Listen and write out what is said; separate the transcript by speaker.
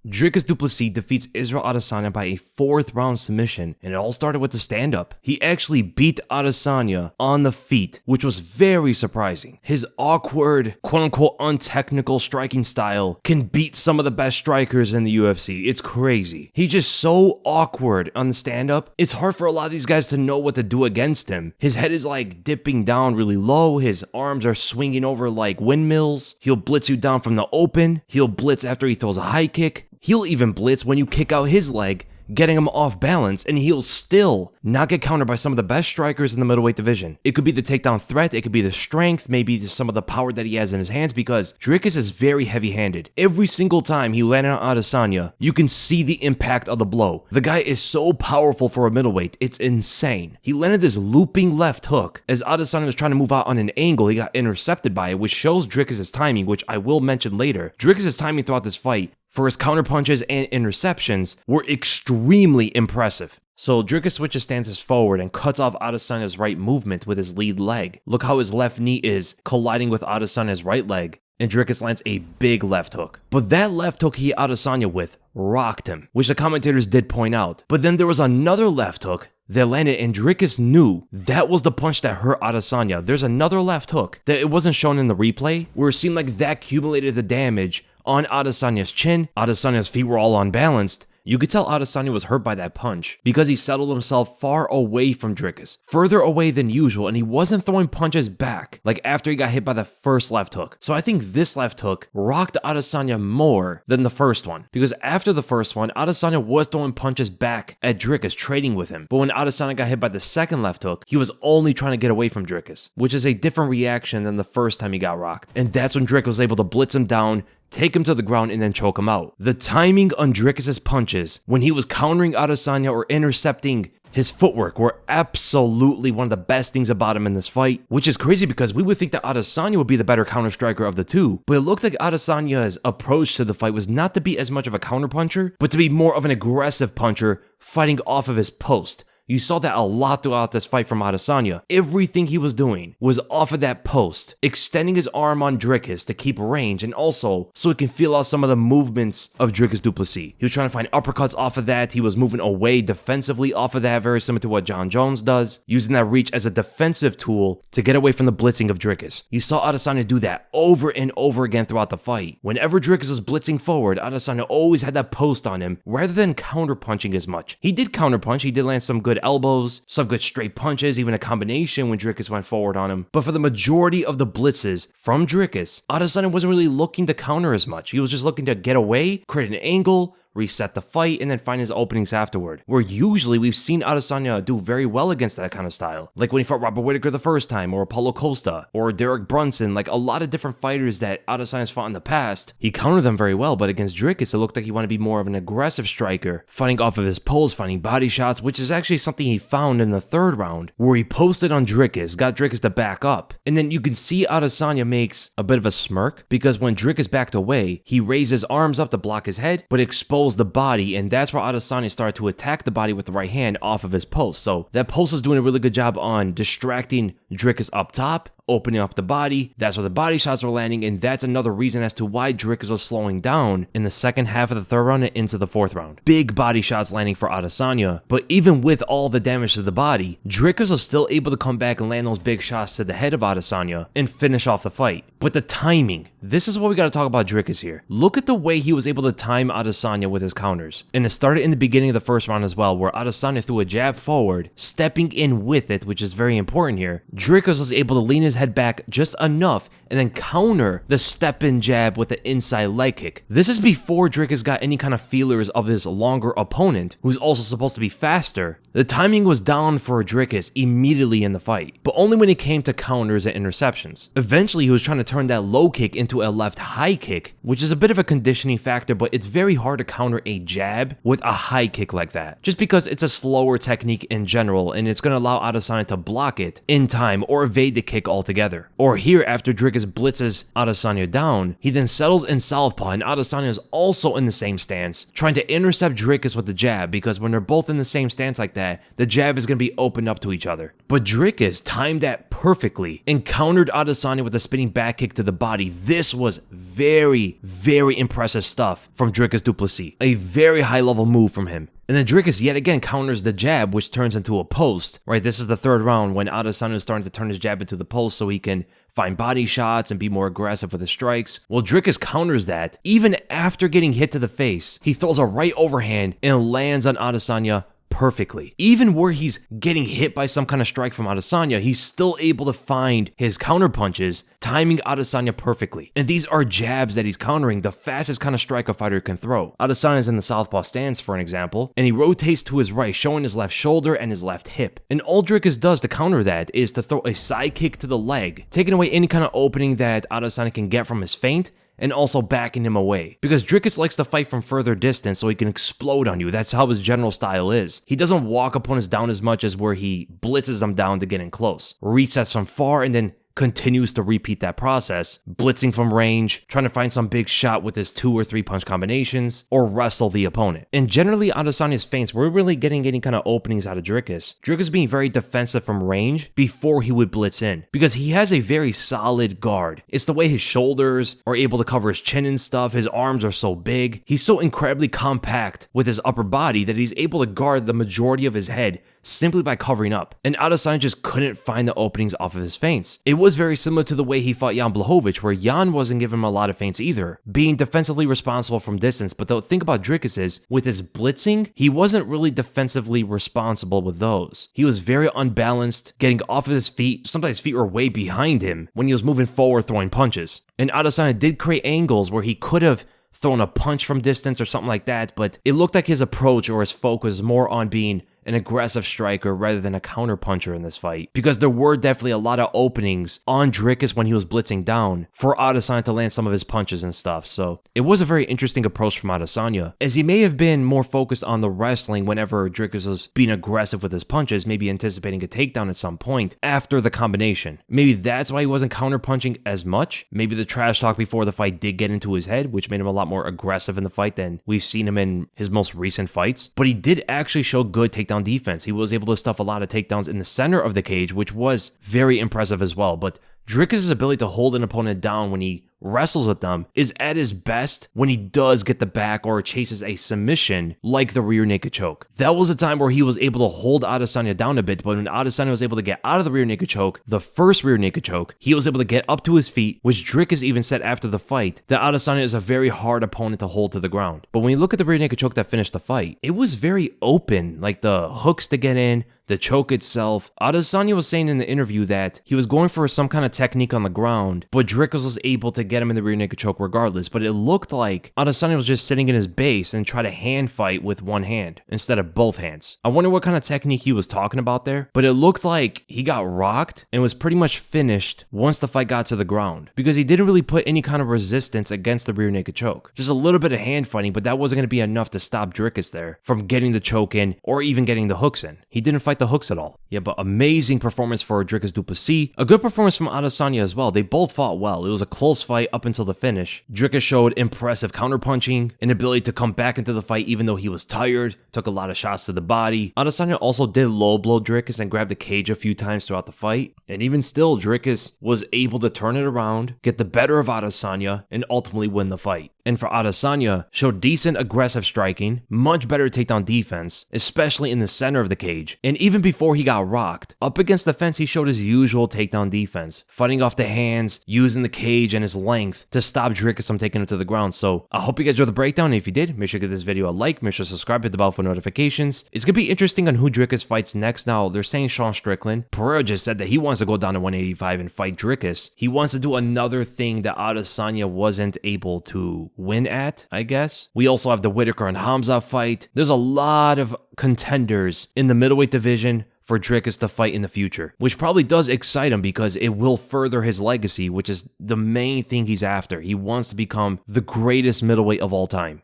Speaker 1: Dricus Du Plessis defeats Israel Adesanya by a 4th round submission, and it all started with the stand-up. He actually beat Adesanya on the feet, which was very surprising. His awkward, quote-unquote untechnical striking style can beat some of the best strikers in the UFC. It's crazy. He's just so awkward on the stand-up. It's hard for a lot of these guys to know what to do against him. His head is like dipping down really low. His arms are swinging over like windmills. He'll blitz you down from the open. He'll blitz after he throws a high kick. He'll even blitz when you kick out his leg, getting him off balance, and he'll still not get countered by some of the best strikers in the middleweight division. It could be the takedown threat, it could be the strength, maybe some of the power that he has in his hands, because Dricus is very heavy-handed. Every single time he landed on Adesanya, you can see the impact of the blow. The guy is so powerful for a middleweight, it's insane. He landed this looping left hook. As Adesanya was trying to move out on an angle, he got intercepted by it, which shows Dricus' timing, which I will mention later. Dricus' timing throughout this fight for his counterpunches and interceptions were extremely impressive. So Dricus switches stances forward and cuts off Adesanya's right movement with his lead leg. Look how his left knee is colliding with Adesanya's right leg, and Dricus lands a big left hook. But that left hook he hit Adesanya with rocked him, which the commentators did point out. But then there was another left hook that landed, and Dricus knew that was the punch that hurt Adesanya. There's another left hook that it wasn't shown in the replay, where it seemed like that accumulated the damage on Adesanya's chin. Adesanya's feet were all unbalanced. You could tell Adesanya was hurt by that punch because he settled himself far away from Dricus, further away than usual, and he wasn't throwing punches back like after he got hit by the first left hook. So I think this left hook rocked Adesanya more than the first one, because after the first one, Adesanya was throwing punches back at Dricus, trading with him. But when Adesanya got hit by the second left hook, he was only trying to get away from Dricus, which is a different reaction than the first time he got rocked. And that's when Dricus was able to blitz him down, take him to the ground, and then choke him out. The timing on Dricus' punches when he was countering Adesanya or intercepting his footwork were absolutely one of the best things about him in this fight, which is crazy because we would think that Adesanya would be the better counter striker of the two, but it looked like Adesanya's approach to the fight was not to be as much of a counter puncher, but to be more of an aggressive puncher fighting off of his post. You saw that a lot throughout this fight from Adesanya. Everything he was doing was off of that post, extending his arm on Dricus to keep range and also so he can feel out some of the movements of Dricus Du Plessis. He was trying to find uppercuts off of that. He was moving away defensively off of that, very similar to what John Jones does, using that reach as a defensive tool to get away from the blitzing of Dricus. You saw Adesanya do that over and over again throughout the fight. Whenever Dricus was blitzing forward, Adesanya always had that post on him rather than counter-punching as much. He did counter-punch, he did land some good elbows, some good straight punches, even a combination when Dricus went forward on him. But for the majority of the blitzes from Dricus, Adesanya wasn't really looking to counter as much. He was just looking to get away, create an angle, reset the fight, and then find his openings afterward. Where usually we've seen Adesanya do very well against that kind of style. Like when he fought Robert Whittaker the first time, or Paulo Costa, or Derek Brunson, like a lot of different fighters that Adesanya's fought in the past, he countered them very well, but against Dricus, it looked like he wanted to be more of an aggressive striker, fighting off of his pulls, finding body shots, which is actually something he found in the third round, where he posted on Dricus, got Dricus to back up, and then you can see Adesanya makes a bit of a smirk, because when Dricus backed away, he raised his arms up to block his head, but exposed the body, and that's where Adesanya started to attack the body with the right hand off of his post. So that post is doing a really good job on distracting Dricus up top, opening up the body. That's where the body shots were landing, and that's another reason as to why Dricus was slowing down in the second half of the third round and into the fourth round. Big body shots landing for Adesanya, but even with all the damage to the body, Dricus was still able to come back and land those big shots to the head of Adesanya and finish off the fight. But the timing, this is what we got to talk about Dricus here. Look at the way he was able to time Adesanya with his counters. And it started in the beginning of the first round as well, where Adesanya threw a jab forward, stepping in with it, which is very important here. Dricus was able to lean his head back just enough and then counter the step-in jab with the inside leg kick. This is before Dricus got any kind of feelers of his longer opponent, who's also supposed to be faster. The timing was down for Dricus immediately in the fight, but only when it came to counters and interceptions. Eventually, he was trying to turn that low kick into a left high kick, which is a bit of a conditioning factor, but it's very hard to counter a jab with a high kick like that, just because it's a slower technique in general, and it's going to allow Adesanya to block it in time or evade the kick altogether. Or here, after Dricus Dricus blitzes Adesanya down, he then settles in southpaw, and Adesanya is also in the same stance, trying to intercept Dricus with the jab, because when they're both in the same stance like that, the jab is going to be opened up to each other. But Dricus timed that perfectly and countered Adesanya with a spinning back kick to the body. This was very, very impressive stuff from Dricus Du Plessis. A very high level move from him. And then Dricus yet again counters the jab, which turns into a post, right? This is the third round when Adesanya is starting to turn his jab into the post so he can find body shots and be more aggressive with his strikes. Well, Dricus counters that. Even after getting hit to the face, he throws a right overhand and lands on Adesanya perfectly. Even where he's getting hit by some kind of strike from Adesanya, he's still able to find his counter punches, timing Adesanya perfectly. And these are jabs that he's countering, the fastest kind of strike a fighter can throw. Adesanya's in the southpaw stance, for an example, and he rotates to his right, showing his left shoulder and his left hip. And all Dricus does to counter that is to throw a side kick to the leg, taking away any kind of opening that Adesanya can get from his feint, and also backing him away. Because Dricus likes to fight from further distance so he can explode on you. That's how his general style is. He doesn't walk opponents down as much as where he blitzes them down to get in close. Resets from far and then continues to repeat that process, blitzing from range, trying to find some big shot with his 2 or 3 punch combinations, or wrestle the opponent. And generally, Adesanya's feints were really getting any kind of openings out of Dricus. Dricus being very defensive from range before he would blitz in, because he has a very solid guard. It's the way his shoulders are able to cover his chin and stuff, his arms are so big, he's so incredibly compact with his upper body that he's able to guard the majority of his head simply by covering up. And Adesanya just couldn't find the openings off of his feints. It was very similar to the way he fought Jan Blachowicz, where Jan wasn't giving him a lot of feints either, being defensively responsible from distance. But the thing about Dricus is, with his blitzing, he wasn't really defensively responsible with those. He was very unbalanced, getting off of his feet. Sometimes his feet were way behind him when he was moving forward throwing punches. And Adesanya did create angles where he could have thrown a punch from distance or something like that, but it looked like his approach or his focus was more on being an aggressive striker rather than a counter puncher in this fight, because there were definitely a lot of openings on Dricus when he was blitzing down for Adesanya to land some of his punches and stuff. So it was a very interesting approach from Adesanya, as he may have been more focused on the wrestling whenever Dricus was being aggressive with his punches, maybe anticipating a takedown at some point after the combination. Maybe that's why he wasn't counter punching as much. Maybe the trash talk before the fight did get into his head, which made him a lot more aggressive in the fight than we've seen him in his most recent fights. But he did actually show good takedown defense. He was able to stuff a lot of takedowns in the center of the cage, which was very impressive as well. But Dricus' ability to hold an opponent down when he wrestles with them is at his best when he does get the back or chases a submission like the rear naked choke. That was a time where he was able to hold Adesanya down a bit, but when Adesanya was able to get out of the rear naked choke, the first rear naked choke, he was able to get up to his feet, which Dricus even said after the fight that Adesanya is a very hard opponent to hold to the ground. But when you look at the rear naked choke that finished the fight, it was very open, like the hooks to get in, the choke itself. Adesanya was saying in the interview that he was going for some kind of technique on the ground, but Dricus was able to get him in the rear naked choke regardless. But it looked like Adesanya was just sitting in his base and try to hand fight with one hand instead of both hands. I wonder what kind of technique he was talking about there, but it looked like he got rocked and was pretty much finished once the fight got to the ground, because he didn't really put any kind of resistance against the rear naked choke. Just a little bit of hand fighting, but that wasn't going to be enough to stop Dricus there from getting the choke in or even getting the hooks in. He didn't fight the hooks at all. Yeah, but amazing performance for Dricus Du Plessis. A good performance from Adesanya as well. They both fought well. It was a close fight up until the finish. Dricus showed impressive counterpunching, an ability to come back into the fight even though he was tired, took a lot of shots to the body. Adesanya also did low blow Dricus and grab the cage a few times throughout the fight. And even still, Dricus was able to turn it around, get the better of Adesanya, and ultimately win the fight. And for Adesanya, showed decent aggressive striking, much better takedown defense, especially in the center of the cage. And even before he got rocked, up against the fence, he showed his usual takedown defense, fighting off the hands, using the cage and his length to stop Dricus from taking him to the ground. So I hope you guys enjoyed the breakdown. And if you did, make sure to give this video a like, make sure to subscribe, hit the bell for notifications. It's going to be interesting on who Dricus fights next. Now, they're saying Sean Strickland. Pereira just said that he wants to go down to 185 and fight Dricus. He wants to do another thing that Adesanya wasn't able to win at, I guess. We also have the Whitaker and Hamza fight. There's a lot of contenders in the middleweight division for Dricus to fight in the future, which probably does excite him because it will further his legacy, which is the main thing he's after. He wants to become the greatest middleweight of all time.